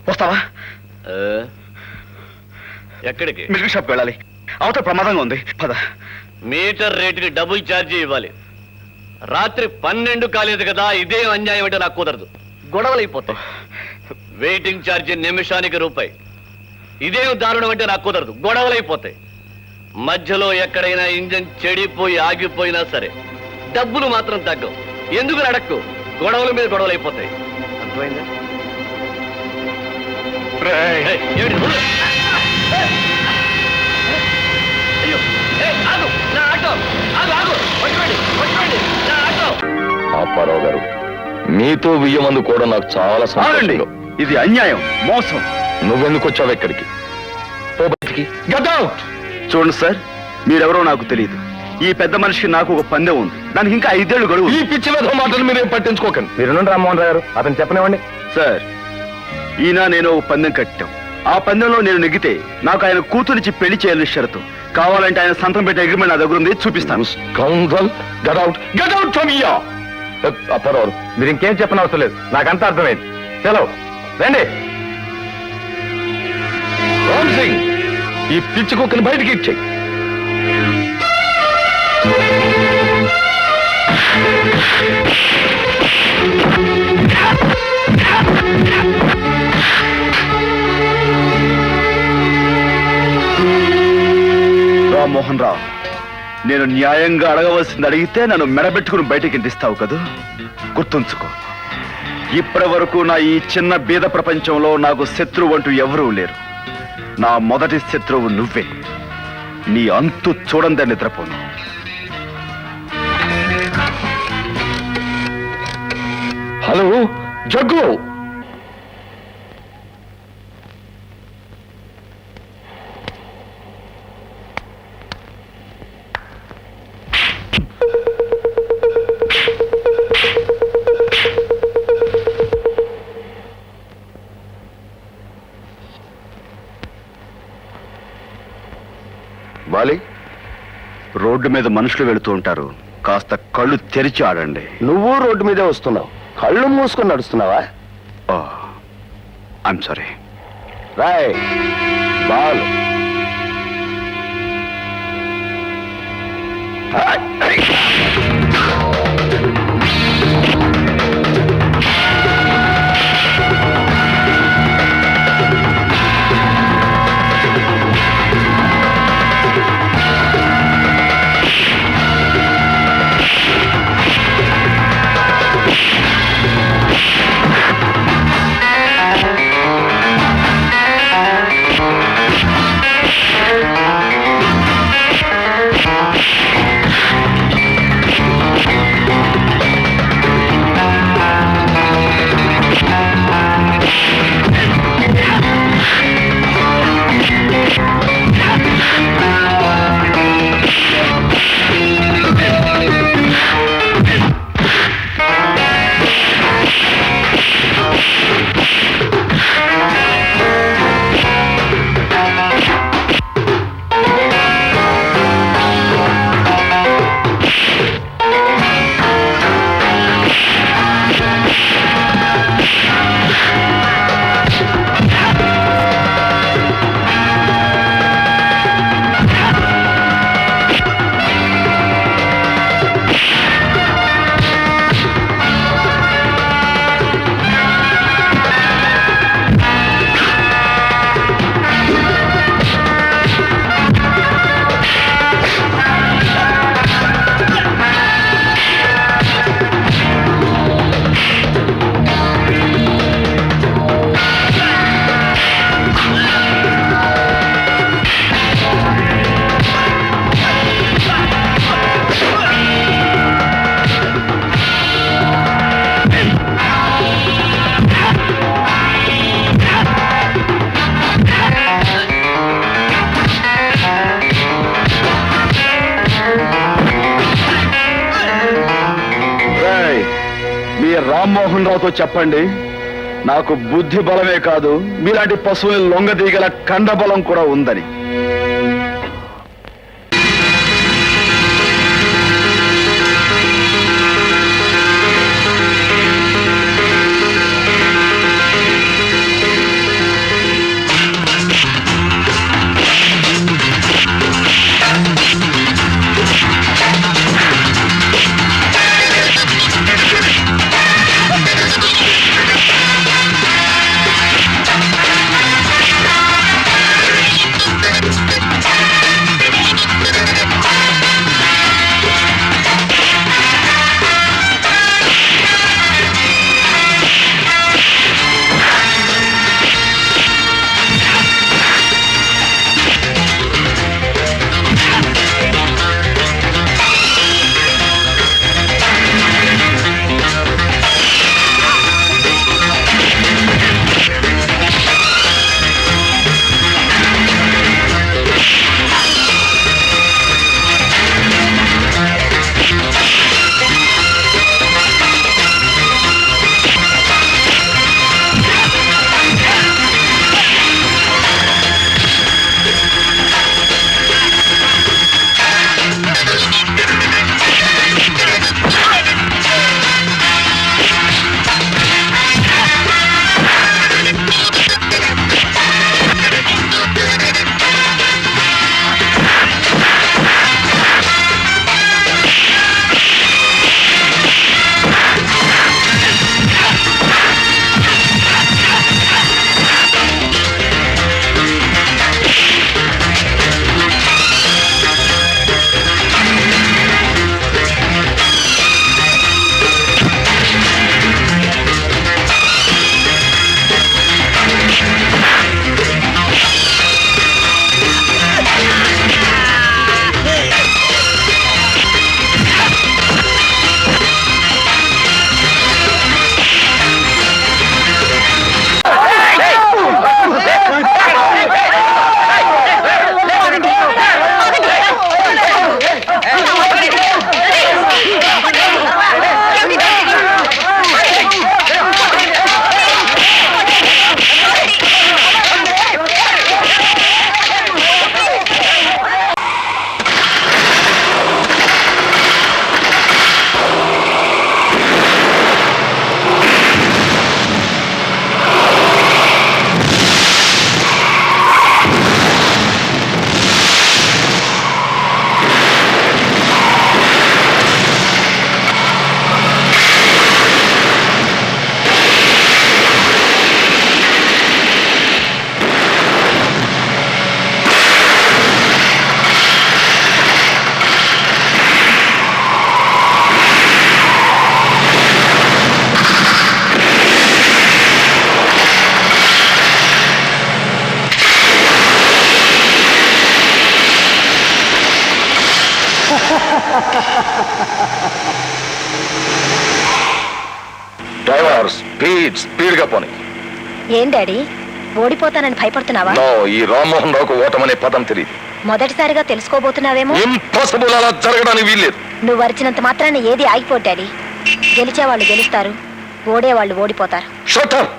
వస్తావా? ఎక్కడికి? మిల్క్ షాప్కి వెళ్ళాలి. అవతల ప్రమాదంగా ఉంది, పద. మీటర్ రేటుకి డబుల్ ఛార్జీ ఇవ్వాలి. రాత్రి 12 కాలేదు కదా, ఇదే అన్యాయం అంటే నాకు కుదరదు. గొడవలు అయిపోతాయి. వెయిటింగ్ ఛార్జీ నిమిషానికి రూపాయి. ఇదేం దారుణం అంటే నాకు కుదరదు. గొడవలు అయిపోతాయి. మధ్యలో ఎక్కడైనా ఇంజన్ చెడిపోయి ఆగిపోయినా సరే డబ్బులు మాత్రం తగ్గవు. ఎందుకు అడక్కు? గొడవల మీద గొడవలు అయిపోతాయి. అర్థమైందా? అప్పారావు గారు, మీతో బియ్యమందు కూడా నాకు చాలా సంతోషంగా. ఇది అన్యాయం, మోసం. నువ్వెందుకు వచ్చావు ఇక్కడికి? చూడండి సార్, మీరెవరో నాకు తెలియదు. ఈ పెద్ద మనిషికి నాకు ఒక పందెం ఉంది. దానికి ఇంకా 5 ఏళ్ళు గడువు. ఈ పిచ్చి మీద మాటలు మీరేం పట్టించుకోకండి. మీరు రామ్మోహన్ రావు గారు, అతను చెప్పనివ్వండి. సార్, ఈయన నేను ఒక పందెం కట్టాం. ఆ పందెంలో నేను నెగ్గితే నాకు ఆయన కూతురిచి పెళ్లి చేయాలని షరతు. కావాలంటే ఆయన సంతకం పెట్టే అగ్రిమెంట్ నా దగ్గర ఉంది, చూపిస్తాను. అప్పారావు, మీరు ఇంకేం చెప్పని అవసరం లేదు, నాకంతా అర్థమైంది. సెలవు, రండి. రామ్ సింగ్, ఈ పిచ్చి కుక్కని బయటికి ఇచ్చేయి. రామ్మోహన్ రావు, నేను న్యాయంగా అడగవలసింది అడిగితే నన్ను మెడబెట్టుకుని బయటికి ఇంటిస్తావు కదూ. గుర్తుంచుకో, ఇప్పటి వరకు నా ఈ చిన్న బీద ప్రపంచంలో నాకు శత్రువు అంటూ ఎవరూ లేరు. నా మొదటి శత్రువు నువ్వే. నీ అంతు చూడందే నిద్రపోను. హలో జగ్గు, వాలి, రోడ్డు మీద మనుషులు వెళుతూ ఉంటారు. కాస్త కళ్ళు తెరిచి ఆడండి. నువ్వు రోడ్డు మీదే వస్తున్నావు, కళ్ళు మూసుకొని నడుస్తున్నావా? I'm sorry. రాయ్ బాల్. రామ్మోహన్ రావుతో చెప్పండి, నాకు బుద్ధి బలమే కాదు, మీలాంటి పశువుని లొంగదీగల కండబలం కూడా ఉందని. డ్రైవర్ స్పీడ్ గా పోనీ. ఏం డాడీ ఓడిపోతానని భయపడుతున్నావా? నో, ఈ రామ్మోహన్ రావుకు ఓటమనే పదం తెలియదు. మొదటిసారిగా తెలుసుకోబోతున్నావేమో. ఇంపాసిబుల్, అలా జరగడానికి వీల్లేదు. నువ్వు అరిచినంత మాత్రాన ఏది ఆగిపోదు డాడీ. గెలిచేవాళ్ళు గెలుస్తారు, ఓడేవాళ్ళు ఓడిపోతారు. Shut up.